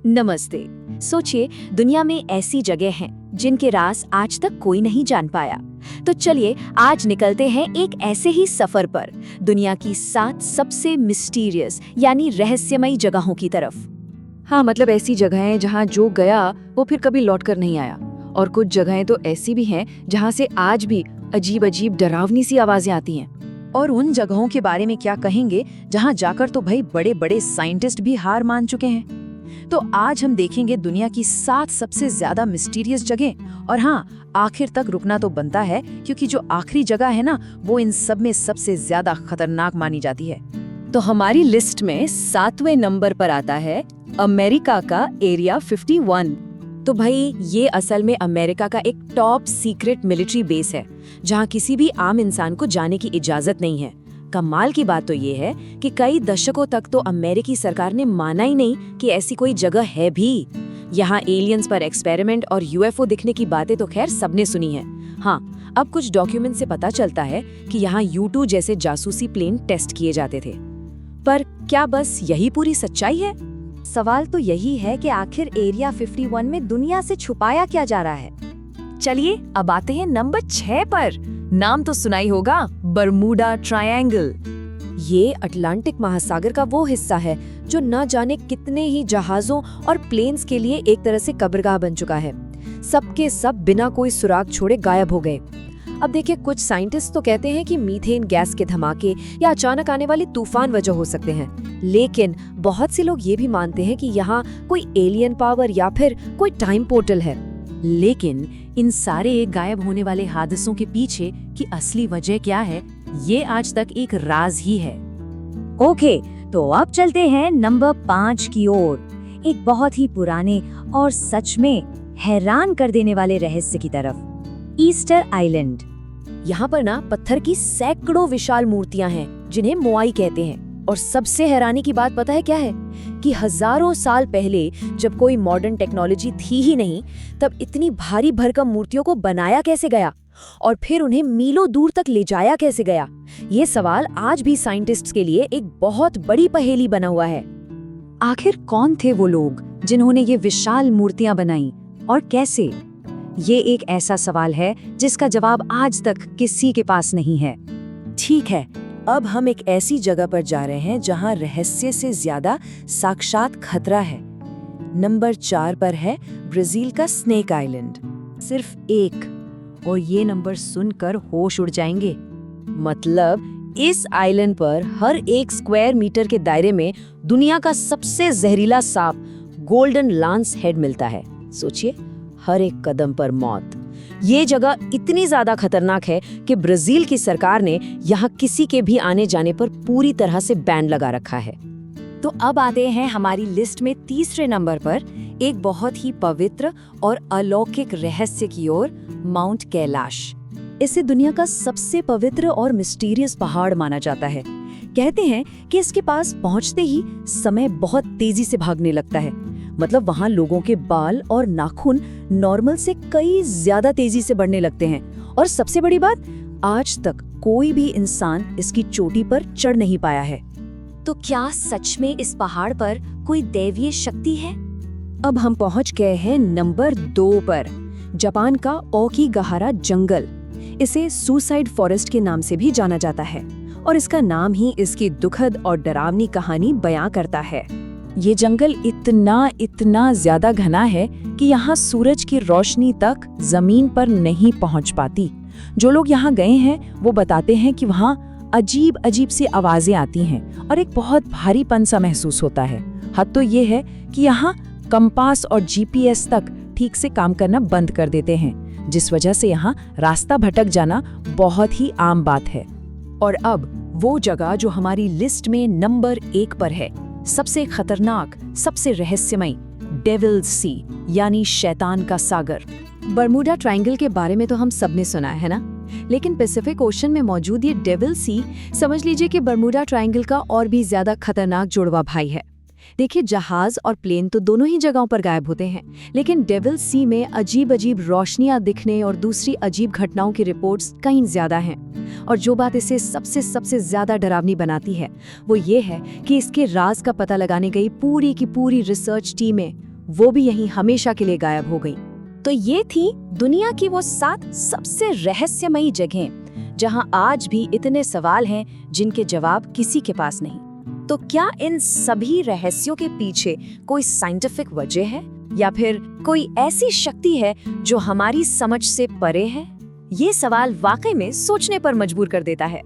नमस्ते। सोचिए, दुनिया में ऐसी जगह हैं जिनके राज आज तक कोई नहीं जान पाया। तो चलिए आज निकलते हैं एक ऐसे ही सफर पर, दुनिया की 7 सबसे मिस्टीरियस यानी रहस्यमयी जगहों की तरफ। हाँ, मतलब ऐसी जगहें जहाँ जो गया वो फिर कभी लौट कर नहीं आया। और कुछ जगहें तो ऐसी भी हैं जहाँ से आज भी अजीब अजीब डरावनी सी आवाजें आती हैं। और उन जगहों के बारे में क्या कहेंगे जहां जाकर तो भाई बड़े बड़े साइंटिस्ट भी हार मान चुके हैं। तो आज हम देखेंगे दुनिया की 7 सबसे ज्यादा मिस्टीरियस जगह। और हाँ, आखिर तक रुकना तो बनता है, क्योंकि जो आखिरी जगह है ना, वो इन सब में सबसे ज्यादा खतरनाक मानी जाती है। तो हमारी लिस्ट में 7वें नंबर पर आता है अमेरिका का एरिया 51। तो भाई ये असल में अमेरिका का एक टॉप सीक्रेट मिलिट्री बेस है, जहां किसी भी आम इंसान को जाने की इजाजत नहीं है। कमाल की बात तो ये है कि कई दशकों तक तो अमेरिकी सरकार ने माना ही नहीं कि ऐसी कोई जगह है भी। यहाँ एलियंस पर एक्सपेरिमेंट और यूएफओ दिखने की बातें तो खैर सबने सुनी है। हाँ, अब कुछ डॉक्यूमेंट से पता चलता है कि यहाँ U2 जैसे जासूसी प्लेन टेस्ट किए जाते थे। पर क्या बस यही पूरी सच्चाई है? सवाल तो यही है कि आखिर एरिया 51 में दुनिया से छुपाया क्या जा रहा है। चलिए अब आते हैं नंबर 6 पर। नाम तो सुना ही होगा, बरमूडा ट्रायंगल। ये अटलांटिक महासागर का वो हिस्सा है जो न जाने कितने ही जहाजों और प्लेन्स के लिए एक तरह से कब्रगाह बन चुका है। सबके सब बिना कोई सुराग छोड़े गायब हो गए। अब देखिए, कुछ साइंटिस्ट तो कहते हैं कि मीथेन गैस के धमाके या अचानक आने वाले तूफान वजह हो सकते हैं, लेकिन बहुत से लोग ये भी मानते हैं कि यहाँ कोई एलियन पावर या फिर कोई टाइम पोर्टल है। लेकिन इन सारे गायब होने वाले हादसों के पीछे की असली वजह क्या है, ये आज तक एक राज ही है। ओके, तो अब चलते हैं नंबर 5 की ओर, एक बहुत ही पुराने और सच में हैरान कर देने वाले रहस्य की तरफ, ईस्टर आइलैंड। यहाँ पर ना पत्थर की सैकड़ों विशाल मूर्तियां हैं जिन्हें मोआई कहते हैं। और सबसे हैरानी की बात पता है क्या है? कि हजारों साल पहले जब कोई मॉडर्न टेक्नोलॉजी थी ही नहीं, तब इतनी भारी भरकम मूर्तियों को बनाया कैसे गया और फिर उन्हें मीलों दूर तक ले जाया कैसे गया? ये सवाल आज भी साइंटिस्ट्स के लिए एक बहुत बड़ी पहेली बना हुआ है। आखिर कौन थे वो लोग जिन्होंने ये विशाल मूर्तियां बनाई और कैसे? ये एक ऐसा सवाल है जिसका जवाब आज तक किसी के पास नहीं है। ठीक है, अब हम एक ऐसी जगह पर जा रहे हैं जहां रहस्य से ज्यादा साक्षात खतरा है। नंबर 4 पर है ब्राजील का स्नेक आइलैंड। सिर्फ एक, और ये नंबर सुनकर होश उड़ जाएंगे। मतलब इस आइलैंड पर हर 1 स्क्वायर मीटर के दायरे में दुनिया का सबसे जहरीला सांप गोल्डन लांस हेड मिलता है। सोचिए, हर एक कदम पर मौत। ये जगह इतनी ज्यादा खतरनाक है कि ब्राजील की सरकार ने यहाँ किसी के भी आने जाने पर पूरी तरह से बैन लगा रखा है। तो अब आते हैं हमारी लिस्ट में तीसरे नंबर पर एक बहुत ही पवित्र और अलौकिक रहस्य की ओर, माउंट कैलाश। इसे दुनिया का सबसे पवित्र और मिस्टीरियस पहाड़ माना जाता है। कहते हैं कि इसके पास पहुंचते ही समय बहुत तेजी से भागने लगता है। मतलब वहाँ लोगों के बाल और नाखून नॉर्मल से कई ज्यादा तेजी से बढ़ने लगते हैं। और सबसे बड़ी बात, आज तक कोई भी इंसान इसकी चोटी पर चढ़ नहीं पाया है। तो क्या सच में इस पहाड़ पर कोई दैवीय शक्ति है? अब हम पहुंच गए हैं नंबर 2 पर, जापान का ओकिगाहारा जंगल। इसे सुसाइड फॉरेस्ट के नाम से भी जाना जाता है, और इसका नाम ही इसकी दुखद और डरावनी कहानी बयां करता है। ये जंगल इतना ज्यादा घना है कि यहाँ सूरज की रोशनी तक जमीन पर नहीं पहुँच पाती। जो लोग यहाँ गए हैं वो बताते हैं कि वहाँ अजीब अजीब सी आवाजें आती हैं और एक बहुत भारीपन सा महसूस होता है। हद तो ये है कि यहाँ कंपास और जीपीएस तक ठीक से काम करना बंद कर देते हैं, जिस वजह से यहाँ रास्ता भटक जाना बहुत ही आम बात है। और अब वो जगह जो हमारी लिस्ट में नंबर 1 पर है, सबसे खतरनाक, सबसे रहस्यमय, डेविल सी यानी शैतान का सागर। बरमूडा ट्रायंगल के बारे में तो हम सबने सुना है ना, लेकिन पैसिफिक ओशन में मौजूद ये डेविल सी, समझ लीजिए कि बरमूडा ट्रायंगल का और भी ज्यादा खतरनाक जुड़वा भाई है। देखिए, जहाज और प्लेन तो दोनों ही जगहों पर गायब होते हैं, लेकिन डेविल सी में अजीब अजीब रोशनियां दिखने और दूसरी अजीब घटनाओं की रिपोर्ट्स कहीं ज्यादा हैं। और जो बात इसे सबसे ज्यादा डरावनी बनाती है वो ये है कि इसके राज का पता लगाने गई पूरी की पूरी रिसर्च टीमें वो भी यहीं हमेशा के लिए गायब हो गई। तो ये थी दुनिया की वो 7 सबसे रहस्यमयी जगहें जहां आज भी इतने सवाल हैं जिनके जवाब किसी के पास नहीं। तो क्या इन सभी रहस्यों के पीछे कोई साइंटिफिक वजह है या फिर कोई ऐसी शक्ति है जो हमारी समझ से परे है? ये सवाल वाकई में सोचने पर मजबूर कर देता है।